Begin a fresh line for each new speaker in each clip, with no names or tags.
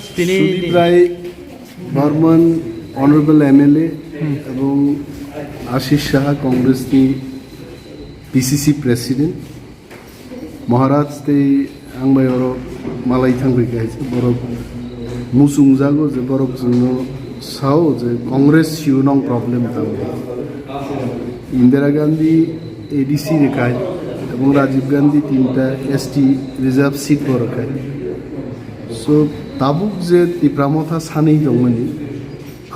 Sudip Roy Barman honourable MLA এবং Ashis Saha কংগ্রেসनि PCC প্रेसिडेंट महाराज ते आंबाय मालाय थांफैखायसो बरक मुसुंजागो जे बरक जोंनो साव जे कांग्रेस सिउनां प्रॉब्लेम थांबाय इंदिरा गांधी एडीसी रेखाय এবং রাজীব গান্ধী তিনটা এসটি রিজার্ভ সিট বরখায় সো তাবুক যে তিপ্রামথা সাनै दंमोन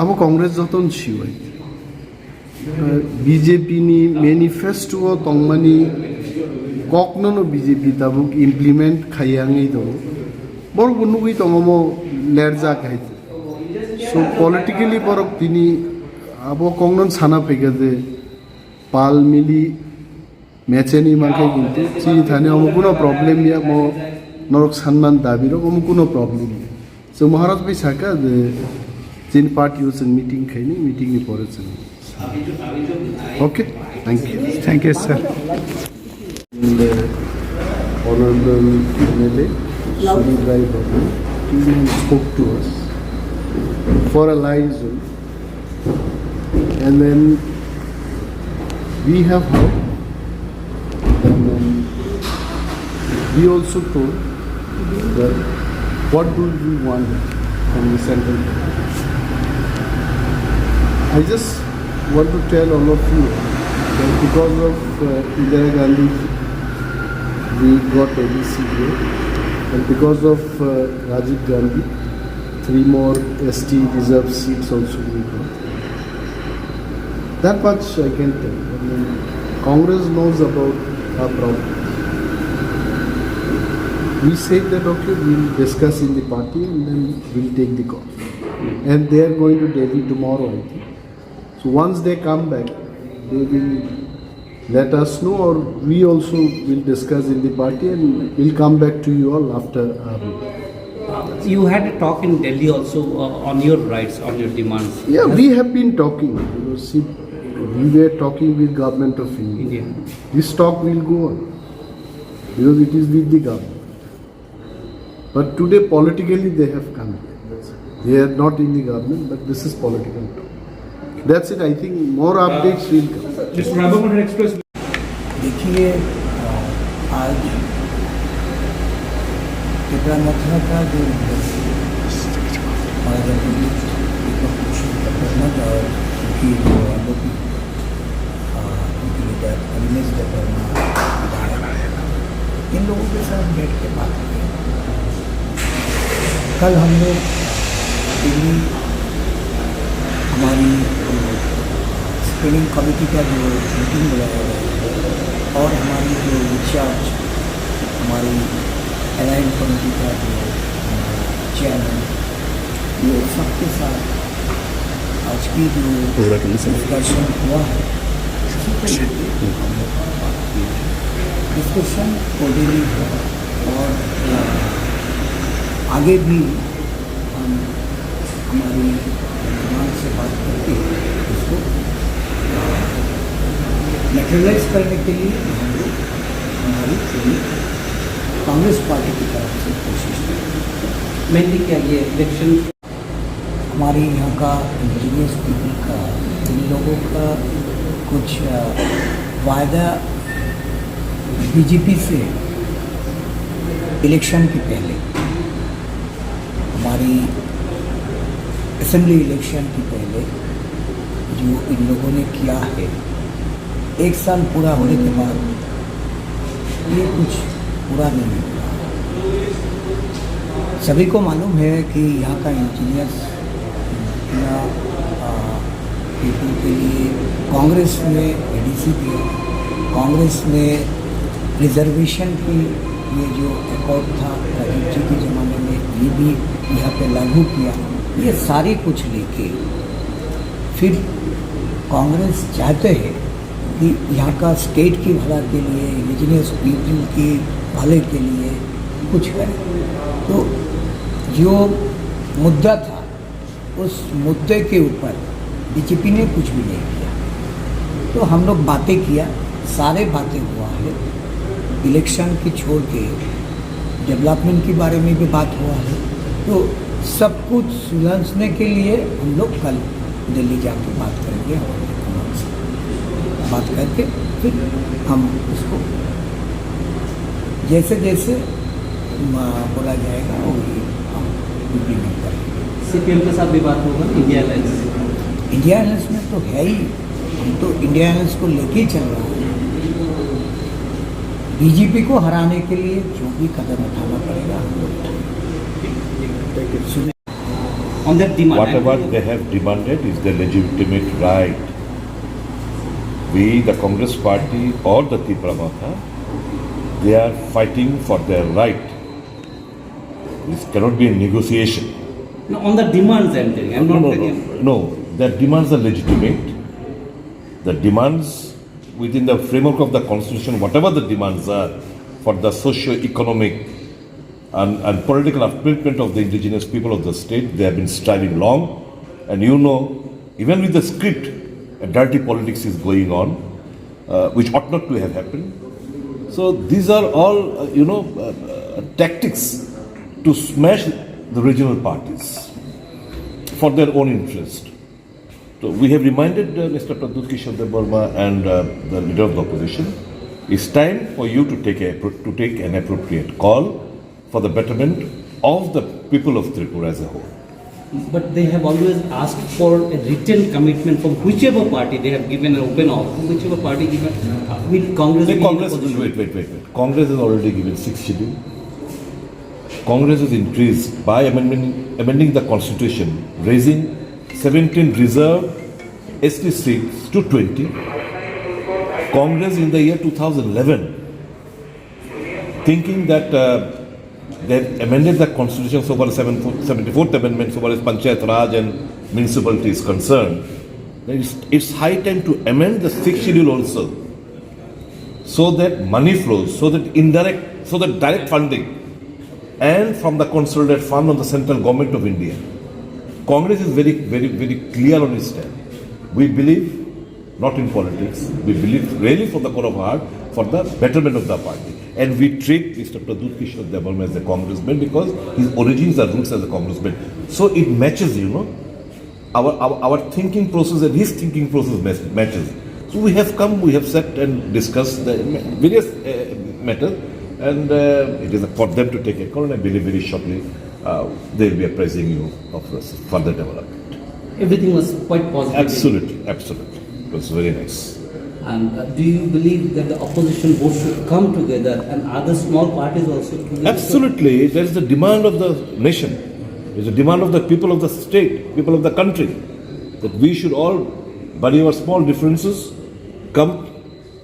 अब कांग्रेस जतन सिवाय बीजेपी नि मैनिफेस्टो दंमानि कखनो बीजेपी ताबुक इमप्लीमेंट खायांगै दं बरक नुगै दंमो लेरजाखाय सो पलिटिकली बरक तिनि अब कंगन साना फैगा जे पाल मिली मैचेनी मांखाय किन्तु चिनि थाने हम कोनो प्रॉब्लम या मो नरक सन्मान दाबी रो हम कोनो प्रॉब्लम सो महाराज भाई साका जे जिन पार्टी हो जों मीटिंग खायनि मीटिंग नि परे जों okay thank you sir honorable MLA Sudip Rai Babu spoke to us for a liaison and then we have heard and then we also told that what do we want from the central government. I just want to tell all of you that because of Indira Gandhi we got ADC here and because of Rajiv Gandhi 3 more ST reserve seats also we got. That much I can tell. I mean, Congress knows about our problem. We said that okay, we'll discuss in the party and then we'll take the call. And they are going to Delhi tomorrow, I think. So once they come back, they will let us know, or we also will discuss in the party and we'll come back to you all after our meeting.
You had a talk in Delhi also on your rights, on your demands.
Yeah, we have been talking. You know, see, we were talking with government of India. This talk will go on because it is with the government. But today politically they have come here. They are not in the government, but this is political talk. That's it. I think more updates will come.
देखिए आज मथुरा का जो और उनकी जो आरोपी उनकी leader in लोगों के साथ बैठ के बात की। कल हम लोग दिल्ली हमारी स्क्रीनिंग कमेटी का जो मीटिंग बुलाया गया और हमारी जो इंचार्ज हमारी अलाइन कमेटी का जो चेयरमैन ये सबके साथ आज की जो डिस्कशन हुआ है डिस्कशन कोर्डिनेटली हुआ और आगे भी हम हमारी दिमाग से बात करके इसको नेचुरलाइज करने के लिए हम लोग हमारी पूरी कांग्रेस पार्टी की तरफ से कोशिश करेंगे।
मेनली क्या ये इलेक्शन
हमारे यहाँ का इंजीनियर्स पीपल का इन लोगों का कुछ वायदा बीजेपी से इलेक्शन के पहले हमारी असेंबली इलेक्शन के पहले जो इन लोगों ने किया है 1 साल पूरा होने के बाद ये कुछ पूरा नहीं हुआ। सभी को मालूम है कि यहाँ का इंजीनियर्स पीपल के लिए कांग्रेस में एडीसी दिया, कांग्रेस में रिजर्वेशन की ये जो अकॉर्ड था राजीव जी के ज़माने में ये भी यहाँ पे लागू किया। ये सारे कुछ लेके फिर कांग्रेस चाहते हैं कि यहाँ का स्टेट की भला के लिए इंडिजिनियस पीपल की भले के लिए कुछ करें। तो जो मुद्दा था उस मुद्दे के ऊपर बीजेपी ने कुछ भी नहीं किया। तो हम लोग बातें किया, सारे बातें हुआ है। इलेक्शन की छोड़ के डेवलपमेंट के बारे में भी बात हुआ है। तो सब कुछ सुलझने के लिए हम लोग कल दिल्ली जाके बात करेंगे, हमारे कमान से बात करके फिर हम उसको जैसे जैसे बोला जाएगा वही हम इम्प्लीमेंट करेंगे।
CPM के साथ भी बात होगा, इंडिया अलायंस?
इंडिया अलायंस में तो है ही, हम तो इंडिया अलायंस को लेके चल रहे हैं। बीजेपी को हराने के लिए जो भी कदम उठाना पड़ेगा हम लोग उठाएंगे।
On that demand,
Whatever they have demanded is their legitimate right. We, the Congress party or the Motha, they are fighting for their right. This cannot be a negotiation.
no, on the demands I'm telling. I'm not again.
No, their demands are legitimate. The demands within the framework of the constitution, whatever the demands are for the socio-economic and political upliftment of the indigenous people of the state, they have been striving long. And you know, even with the script, a dirty politics is going on, which ought not to have happened. So these are all, tactics to smash the regional parties for their own interest. So we have reminded Mr. Pradyut Kishore Debbarma and the leader of the opposition, it's time for you to take an appropriate call for the betterment of the people of Tripura as a whole.
But they have always asked for a written commitment from whichever party. They have given an open offer, whichever party given. Will Congress?
Wait. Congress has already given 6th schedule. Congress has increased by amending the constitution, raising 17 reserved ST seats to 20. Congress in the year 2011, thinking that they amended the constitution so far as 74th amendment so far as Panchayat Raj and municipality is concerned, it's high time to amend the 6th schedule also, so that money flows, so that direct funding and from the consolidated fund of the central government of India. Congress is very clear on its stand. We believe not in politics. We believe really from the core of our heart for the betterment of the party. And we treat Mr. Pradyut Kishore Debbarma as a congressman because his origins are roots as a congressman. So it matches, our thinking process and his thinking process matches. So we have come, we have sat and discussed the various matters, and it is for them to take a call, and I believe very shortly they will be apprising you of further development.
Everything was quite positive.
Absolutely. It was very nice.
And do you believe that the opposition votes should come together and other small parties also?
Absolutely. There is the demand of the nation. There is a demand of the people of the state, people of the country, that we should all bury our small differences, come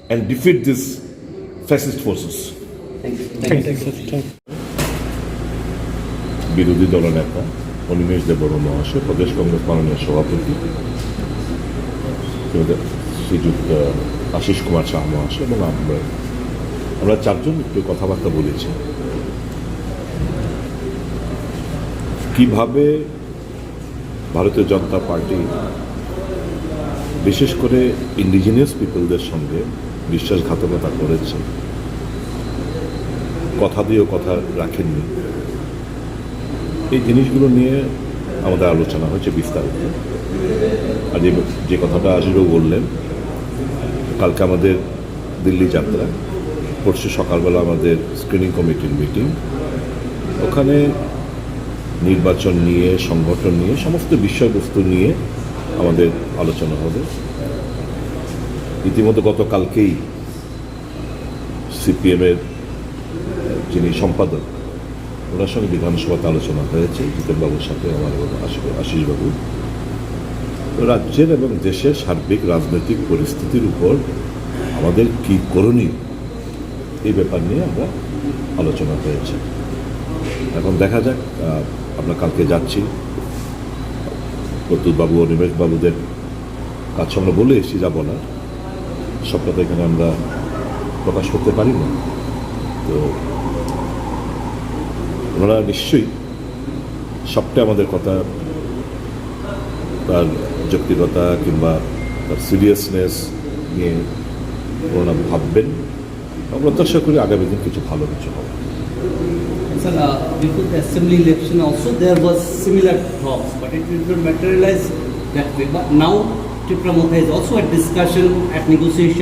and defeat these fascist forces.
Thank you.
বিরোধী দলনেতা অনিমেষ দেববর্মা মহাশয়, প্রদেশ কংগ্রেস মাননীয় সভাপতি শ্রীযুক্ত আশিস কুমার শাহ মহাশয় এবং আমরা চারজন একটু কথাবার্তা বলেছি কিভাবে ভারতীয় জনতা পার্টি বিশেষ করে ইন্ডিজিনিয়াস পিপলদের সঙ্গে বিশ্বাসঘাতকতা করেছে, কথা দিয়েও কথা রাখেননি। এই জিনিসগুলো নিয়ে আমাদের আলোচনা হয়েছে বিস্তারিত। আর যে কথাটা আজও বললেন, কালকে আমাদের দিল্লি যাত্রা, পরশু সকালবেলা আমাদের স্ক্রিনিং কমিটির মিটিং, ওখানে নির্বাচন নিয়ে, সংগঠন নিয়ে, সমস্ত বিষয়বস্তু নিয়ে আমাদের আলোচনা হবে। ইতিমধ্যে গতকালকেই সিপিএমের যিনি সম্পাদক, ওনার সঙ্গে বিধানসভাতে আলোচনা হয়েছে, জিতেনবাবুর সাথে আমার আশিসবাবু। রাজ্যের এবং দেশের সার্বিক রাজনৈতিক পরিস্থিতির উপর আমাদের কী করণীয়, এই ব্যাপার নিয়ে আমরা আলোচনা হয়েছে। এখন দেখা যাক, আমরা কালকে যাচ্ছি, প্রদ্যুৎবাবু ও নিমেশবাবুদের কাছে আমরা বলে এসেছি যাব না, সবটা তো এখানে আমরা প্রকাশ করতে পারি না। তো ওনারা নিশ্চয়ই সবটা আমাদের কথা, তার যৌক্তিকতা কিংবা তার সিরিয়াসনেস নিয়ে ওনারা ভাববেন। আমরা প্রত্যাশা করি আগামী দিন কিছু ভালো কিছু হবে।
Sir, before the assembly election also there was similar talks, but it did not materialize that way. But now Cipm is also at discussion, at negotiation.